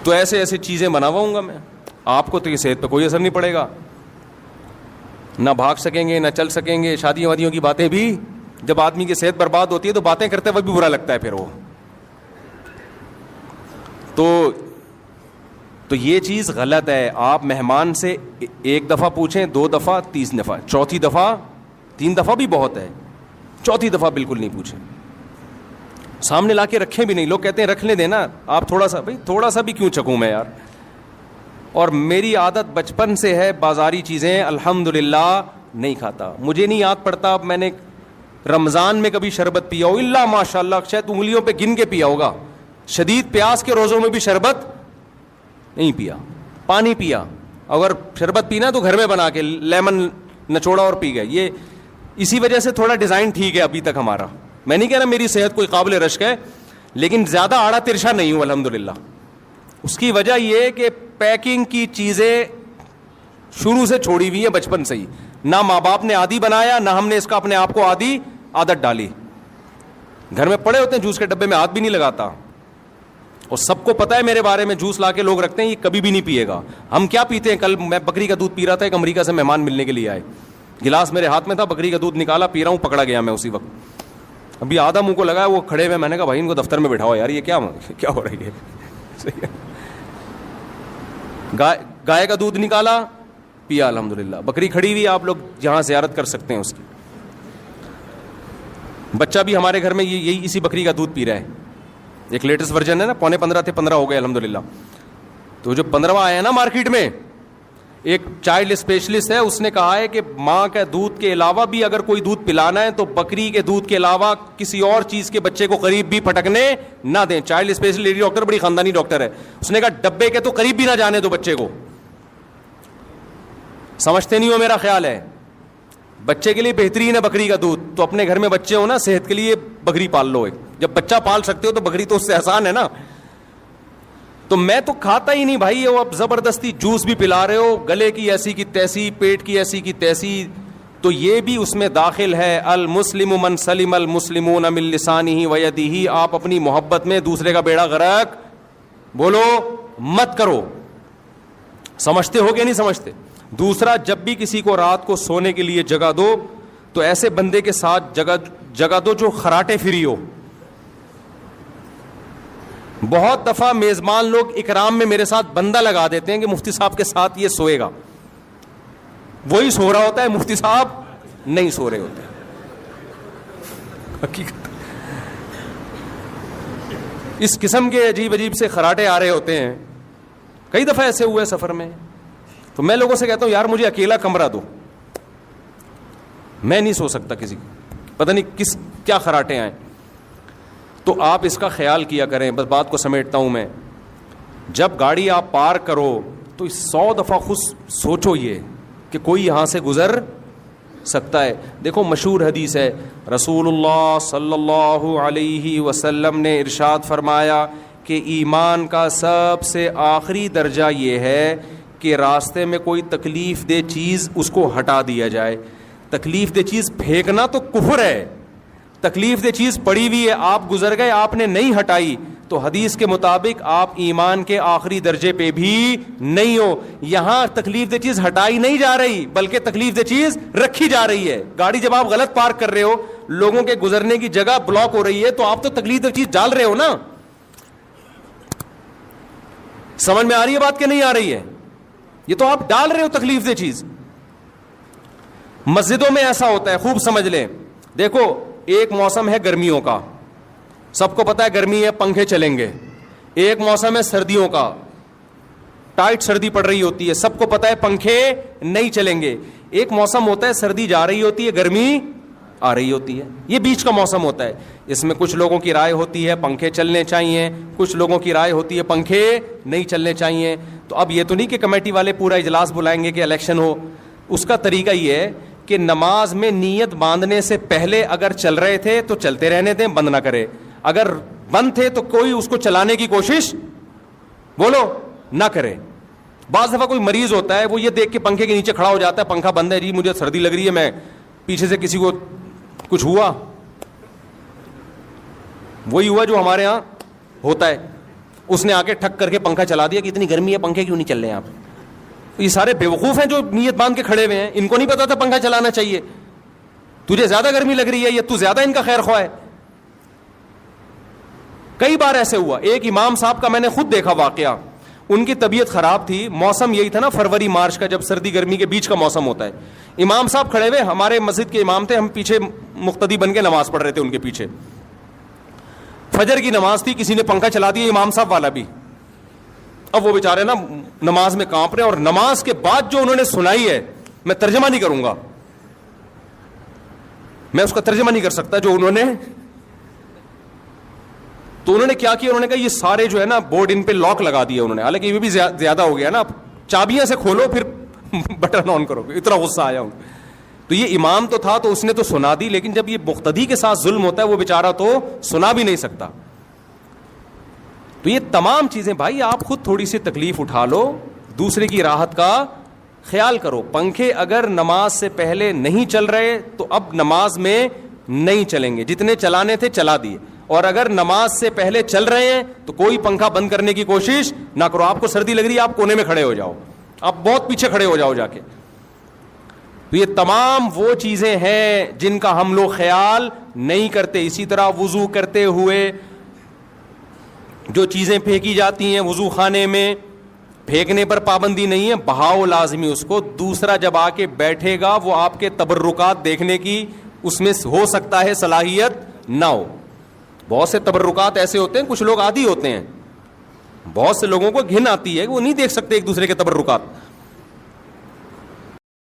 تو ایسے ایسی چیزیں بناواؤں گا میں, آپ کو تو یہ صحت پہ کوئی اثر نہیں پڑے گا, نہ بھاگ سکیں گے نہ چل سکیں گے. شادیوں وادیوں کی باتیں بھی, جب آدمی کی صحت برباد ہوتی ہے تو باتیں کرتے وقت بھی برا لگتا ہے پھر وہ. تو یہ چیز غلط ہے. آپ مہمان سے ایک دفعہ پوچھیں, 2 دفعہ, 3 دفعہ, چوتھی دفعہ, 3 دفعہ بھی بہت ہے, چوتھی دفعہ بالکل نہیں پوچھیں. سامنے لا کے رکھیں بھی نہیں. لوگ کہتے ہیں رکھ لیں دینا, آپ تھوڑا سا, بھائی تھوڑا سا بھی کیوں چکوں میں یار. اور میری عادت بچپن سے ہے, بازاری چیزیں الحمدللہ نہیں کھاتا. مجھے نہیں یاد پڑتا اب میں نے رمضان میں کبھی شربت پیا ہو, اللہ ماشاء اللہ شاید انگلیوں پہ گن کے پیا ہوگا. شدید پیاس کے روزوں میں بھی شربت نہیں پیا, پانی پیا. اگر شربت پینا تو گھر میں بنا کے لیمن نچوڑا اور پی گئے. یہ اسی وجہ سے تھوڑا ڈیزائن ٹھیک ہے ابھی تک ہمارا. میں نہیں کہہ رہا میری صحت کوئی قابل رشک ہے, لیکن زیادہ آڑا ترشا نہیں ہوں الحمدللہ. اس کی وجہ یہ کہ پیکنگ کی چیزیں شروع سے چھوڑی ہوئی ہیں بچپن سے ہی. نہ ماں باپ نے عادی بنایا, نہ ہم نے اس کا اپنے آپ کو عادت ڈالی. گھر میں پڑے ہوتے ہیں, جوس کے ڈبے میں ہاتھ بھی نہیں لگاتا. اور سب کو پتا ہے میرے بارے میں, جوس لا کے لوگ رکھتے ہیں, یہ کبھی بھی نہیں پیے گا. ہم کیا پیتے ہیں؟ کل میں بکری کا دودھ پی رہا تھا, ایک امریکہ سے مہمان ملنے کے لیے آئے, گلاس میرے ہاتھ میں تھا, بکری کا دودھ نکالا, پی رہا ہوں, پکڑا گیا میں اسی وقت. ابھی آدھا منہ کو لگا, وہ کھڑے ہوئے, میں نے کہا بھائی ان کو دفتر میں بٹھاؤ یار, یہ کیا ہو رہی ہے. گائے کا دودھ نکالا, پیا الحمدللہ. بکری کھڑی ہوئی, آپ لوگ جہاں زیارت کر سکتے ہیں اس کی. بچہ بھی ہمارے گھر میں یہی اسی بکری کا دودھ پی رہا ہے. ایک لیٹسٹ ورژن ہے نا, 15.5 تھے, 15 ہو گئے الحمدللہ. تو جو 15واں آیا نا مارکیٹ میں, ایک چائلڈ اسپیشلسٹ ہے, اس نے کہا ہے کہ ماں کے دودھ کے علاوہ بھی اگر کوئی دودھ پلانا ہے تو بکری کے دودھ کے علاوہ کسی اور چیز کے بچے کو قریب بھی پھٹکنے نہ دیں. چائلڈ اسپیشلسٹ لیڈی ڈاکٹر, بڑی خاندانی ڈاکٹر ہے. اس نے کہا ڈبے کے تو قریب بھی نہ جانے دو بچے کو. سمجھتے نہیں ہو میرا خیال ہے. بچے کے لیے بہترین ہے بکری کا دودھ. تو اپنے گھر میں بچے ہو نا, صحت کے لیے بکری پال لو. ایک جب بچہ پال سکتے ہو تو بکری تو اس سے آسان ہے نا. تو میں تو کھاتا ہی نہیں بھائی. وہ اب زبردستی جوس بھی پلا رہے ہو, گلے کی ایسی کی تیسی, پیٹ کی ایسی کی تیسی. تو یہ بھی اس میں داخل ہے. المسلم من سلم المسلمون من لسانہ و یدہ. آپ اپنی محبت میں دوسرے کا بیڑا غرق بولو مت کرو. سمجھتے ہو کہ نہیں سمجھتے؟ دوسرا, جب بھی کسی کو رات کو سونے کے لیے جگہ دو تو ایسے بندے کے ساتھ جگہ دو جو خراٹے فری ہو. بہت دفعہ میزبان لوگ اکرام میں میرے ساتھ بندہ لگا دیتے ہیں کہ مفتی صاحب کے ساتھ یہ سوئے گا. وہی سو رہا ہوتا ہے, مفتی صاحب نہیں سو رہے ہوتے. حقیقت اس قسم کے عجیب عجیب سے خراٹے آ رہے ہوتے ہیں. کئی دفعہ ایسے ہوئے سفر میں. تو میں لوگوں سے کہتا ہوں یار مجھے اکیلا کمرہ دو, میں نہیں سو سکتا کسی, پتہ نہیں کیا خراٹے آئیں. تو آپ اس کا خیال کیا کریں. بس بات کو سمیٹتا ہوں میں. جب گاڑی آپ پارک کرو تو 100 دفعہ خود سوچو یہ کہ کوئی یہاں سے گزر سکتا ہے. دیکھو مشہور حدیث ہے, رسول اللہ صلی اللہ علیہ وسلم نے ارشاد فرمایا کہ ایمان کا سب سے آخری درجہ یہ ہے کہ راستے میں کوئی تکلیف دہ چیز اس کو ہٹا دیا جائے. تکلیف دہ چیز پھینکنا تو کفر ہے. تکلیف دہ چیز پڑی ہوئی ہے, آپ گزر گئے, آپ نے نہیں ہٹائی, تو حدیث کے مطابق آپ ایمان کے آخری درجے پہ بھی نہیں ہو. یہاں تکلیف دہ چیز ہٹائی نہیں جا رہی بلکہ تکلیف دہ چیز رکھی جا رہی ہے. گاڑی جب آپ غلط پارک کر رہے ہو, لوگوں کے گزرنے کی جگہ بلاک ہو رہی ہے, تو آپ تو تکلیف دہ چیز ڈال رہے ہو نا. سمجھ میں آ رہی ہے بات کہ نہیں آ رہی ہے؟ یہ تو آپ ڈال رہے ہو تکلیف دہ چیز. مسجدوں میں ایسا ہوتا ہے, خوب سمجھ لیں. دیکھو ایک موسم ہے گرمیوں کا, سب کو پتا ہے گرمی ہے, پنکھے چلیں گے. ایک موسم ہے سردیوں کا, ٹائٹ سردی پڑ رہی ہوتی ہے, سب کو پتا ہے پنکھے نہیں چلیں گے. ایک موسم ہوتا ہے سردی جا رہی ہوتی ہے, گرمی آ رہی ہوتی ہے. یہ بیچ کا موسم ہوتا ہے. اس میں کچھ لوگوں کی رائے ہوتی ہے پنکھے چلنے چاہیے, کچھ لوگوں کی رائے ہوتی ہے پنکھے نہیں چلنے چاہیے. تو اب یہ تو نہیں کہ کمیٹی والے پورا اجلاس بلائیں گے کہ الیکشن ہو. اس کا طریقہ یہ ہے کہ نماز میں نیت باندھنے سے پہلے اگر چل رہے تھے تو چلتے رہنے دیں, بند نہ کرے. اگر بند تھے تو کوئی اس کو چلانے کی کوشش بولو نہ کرے. بعض دفعہ کوئی مریض ہوتا ہے, وہ یہ دیکھ کے پنکھے کے نیچے کھڑا ہو جاتا ہے, پنکھا بند ہے جی مجھے سردی لگ رہی ہے, میں پیچھے سے کسی کو کچھ ہوا, وہی ہوا جو ہمارے ہاں ہوتا ہے. اس نے آ کے ٹھک کر کے پنکھا چلا دیا کہ اتنی گرمی ہے پنکھے کیوں نہیں چل رہے ہیں آپ. یہ سارے بیوقوف ہیں جو نیت باندھ کے کھڑے ہوئے ہیں, ان کو نہیں پتا تھا پنکھا چلانا چاہیے. تجھے زیادہ گرمی لگ رہی ہے یا تو زیادہ ان کا خیر خواہ ہے. کئی بار ایسے ہوا. ایک امام صاحب کا میں نے خود دیکھا واقعہ, ان کی طبیعت خراب تھی, موسم یہی تھا نا فروری مارچ کا, جب سردی گرمی کے بیچ کا موسم ہوتا ہے. امام صاحب کھڑے ہوئے, ہمارے مسجد کے امام تھے, ہم پیچھے مقتدی بن کے نماز پڑھ رہے تھے ان کے پیچھے. فجر کی نماز تھی, کسی نے پنکھا چلا دیا, امام صاحب والا بھی. اب وہ بیچارے نا نماز میں کانپ رہے ہیں, اور نماز کے بعد جو انہوں نے سنائی ہے میں ترجمہ نہیں کروں گا, میں اس کا ترجمہ نہیں کر سکتا جو انہوں نے. تو انہوں نے کیا کیا, انہوں نے کہا یہ سارے جو ہے نا بورڈ ان پہ لاک لگا دیا انہوں نے, حالانکہ یہ بھی زیادہ ہو گیا نا, چابیاں سے کھولو پھر بٹن آن کرو, اتنا غصہ آیا ان. تو یہ امام تو تھا تو اس نے تو سنا دی, لیکن جب یہ مقتدی کے ساتھ ظلم ہوتا ہے وہ بیچارہ تو سنا بھی نہیں سکتا. تو یہ تمام چیزیں بھائی آپ خود تھوڑی سی تکلیف اٹھا لو, دوسرے کی راحت کا خیال کرو. پنکھے اگر نماز سے پہلے نہیں چل رہے تو اب نماز میں نہیں چلیں گے, جتنے چلانے تھے چلا دیے. اور اگر نماز سے پہلے چل رہے ہیں تو کوئی پنکھا بند کرنے کی کوشش نہ کرو. آپ کو سردی لگ رہی ہے, آپ کونے میں کھڑے ہو جاؤ, آپ بہت پیچھے کھڑے ہو جاؤ جا کے. تو یہ تمام وہ چیزیں ہیں جن کا ہم لوگ خیال نہیں کرتے. اسی طرح وضو کرتے ہوئے جو چیزیں پھینکی جاتی ہیں وضو خانے میں, پھینکنے پر پابندی نہیں ہے, بہاؤ لازمی اس کو. دوسرا جب آ کے بیٹھے گا وہ آپ کے تبرکات دیکھنے کی اس میں ہو سکتا ہے صلاحیت نہ ہو. بہت سے تبرکات ایسے ہوتے ہیں, کچھ لوگ عادی ہوتے ہیں, بہت سے لوگوں کو گھن آتی ہے, وہ نہیں دیکھ سکتے ایک دوسرے کے تبرکات.